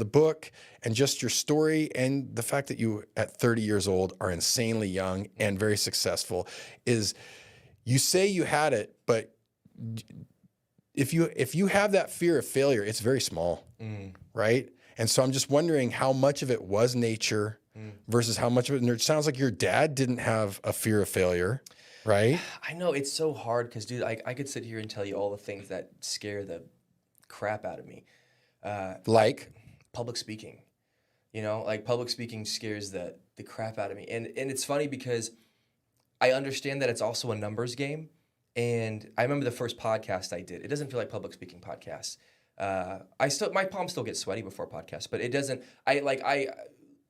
the book and just your story and the fact that you at 30 years old are insanely young and very successful is you say you had it, but if you have that fear of failure, it's very small, right? And so I'm just wondering how much of it was nature versus how much of it sounds like your dad didn't have a fear of failure, right? I know it's so hard because, dude, I could sit here and tell you all the things that scare the crap out of me. Like Public speaking. Like public speaking scares the crap out of me. And it's funny because I understand that it's also a numbers game. And I remember the first podcast I did. It doesn't feel like public speaking podcasts. My palms still get sweaty before podcasts, but it doesn't.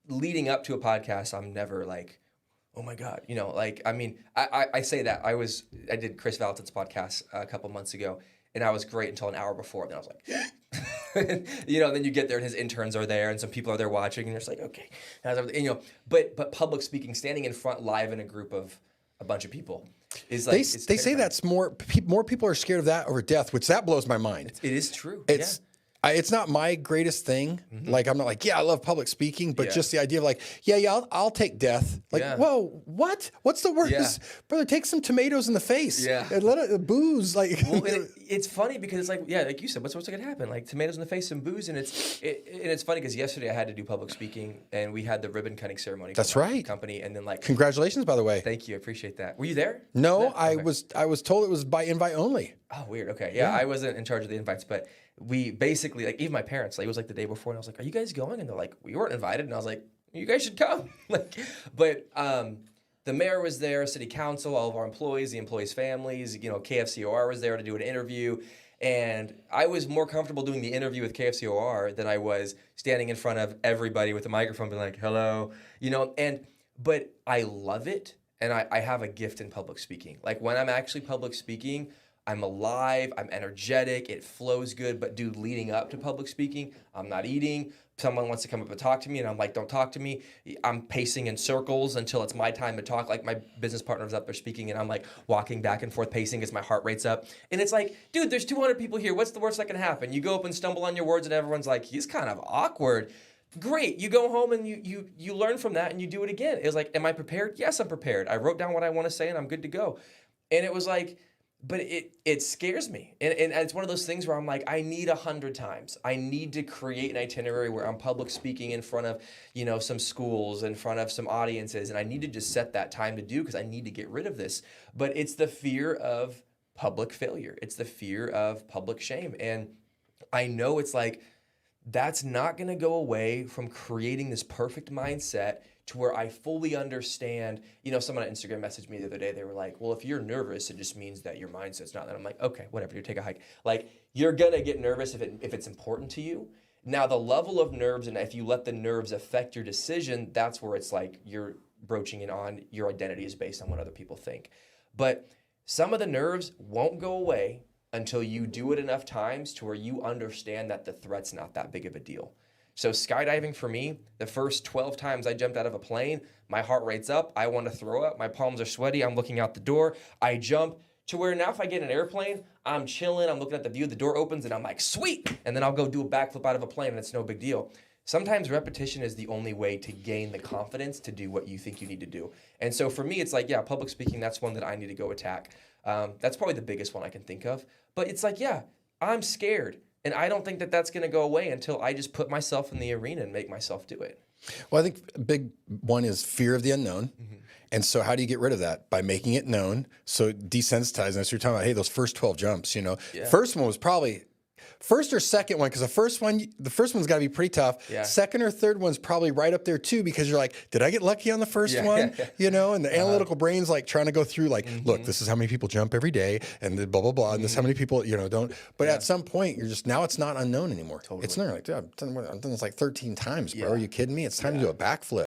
Leading up to a podcast, I'm never like, oh my God, I say that I did Chris Valentin's podcast a couple months ago, and I was great until an hour before. And then I was like, then you get there and his interns are there and some people are there watching, and you're just like, okay, but public speaking, standing in front live in a group of a bunch of people. Is like, they say that's more people are scared of that over death, which that blows my mind. It is true. It's not my greatest thing. Like, I'm not like, I love public speaking, but just the idea of like, I'll take death. Like, whoa, what? What's the worst? Brother, take some tomatoes in the face. And let it booze. Like, well, it's funny because it's like, like you said, what's going to happen? Like tomatoes in the face and booze. And it's funny because yesterday I had to do public speaking and we had the ribbon cutting ceremony. That's right. Company. And then like, congratulations, by the way. Thank you. I appreciate that. Were you there? No, I was told it was by invite only. Oh, weird. Okay. Yeah. I wasn't in charge of the invites, but we basically, like, even my parents, like, it was like the day before, and I was like, are you guys going? And they're like, we weren't invited. And I was like, you guys should come. But the mayor was there, city council, all of our employees, the employees' families, KFCOR was there to do an interview. And I was more comfortable doing the interview with KFCOR than I was standing in front of everybody with a microphone being like, hello, but I love it. And I have a gift in public speaking. Like when I'm actually public speaking, I'm alive, I'm energetic, it flows good, but dude, leading up to public speaking, I'm not eating. Someone wants to come up and talk to me, and I'm like, don't talk to me. I'm pacing in circles until it's my time to talk. Like my business partner's up there speaking, and I'm like walking back and forth, pacing as my heart rate's up. And it's like, dude, there's 200 people here. What's the worst that can happen? You go up and stumble on your words, and everyone's like, he's kind of awkward. Great. You go home and you learn from that, and you do it again. It was like, am I prepared? Yes, I'm prepared. I wrote down what I want to say, and I'm good to go. And it was like, but it scares me. And it's one of those things where I'm like, I need 100 times. I need to create an itinerary where I'm public speaking in front of, some schools, in front of some audiences. And I need to just set that time to do because I need to get rid of this. But it's the fear of public failure. It's the fear of public shame. And I know it's like, that's not going to go away from creating this perfect mindset to where I fully understand. Someone on Instagram messaged me the other day. They were like, well, if you're nervous, it just means that your mindset's not that. I'm like, okay, whatever, you take a hike. Like, you're going to get nervous if it's important to you. Now, the level of nerves, and if you let the nerves affect your decision, that's where it's like you're broaching in on your identity is based on what other people think. But some of the nerves won't go away until you do it enough times to where you understand that the threat's not that big of a deal. So skydiving for me, the first 12 times I jumped out of a plane, my heart rate's up, I want to throw up, my palms are sweaty, I'm looking out the door, I jump to where now if I get in an airplane, I'm chilling, I'm looking at the view, the door opens and I'm like, sweet! And then I'll go do a backflip out of a plane and it's no big deal. Sometimes repetition is the only way to gain the confidence to do what you think you need to do. And so for me, it's like, public speaking, that's one that I need to go attack. That's probably the biggest one I can think of. But it's like, I'm scared. And I don't think that that's going to go away until I just put myself in the arena and make myself do it. Well, I think a big one is fear of the unknown. And so how do you get rid of that? By making it known. So desensitizing us. You're talking about, hey, those first 12 jumps, First one was probably first or second one, because the first one's got to be pretty tough. Second or third one's probably right up there too, because you're like, did I get lucky on the first one? And the analytical brain's like trying to go through like, look, this is how many people jump every day, and the blah blah blah, and this is how many people don't. But at some point, you're just now it's not unknown anymore. Totally. It's not like, dude, I've done this like 13 times, bro. Are you kidding me? It's time to do a backflip.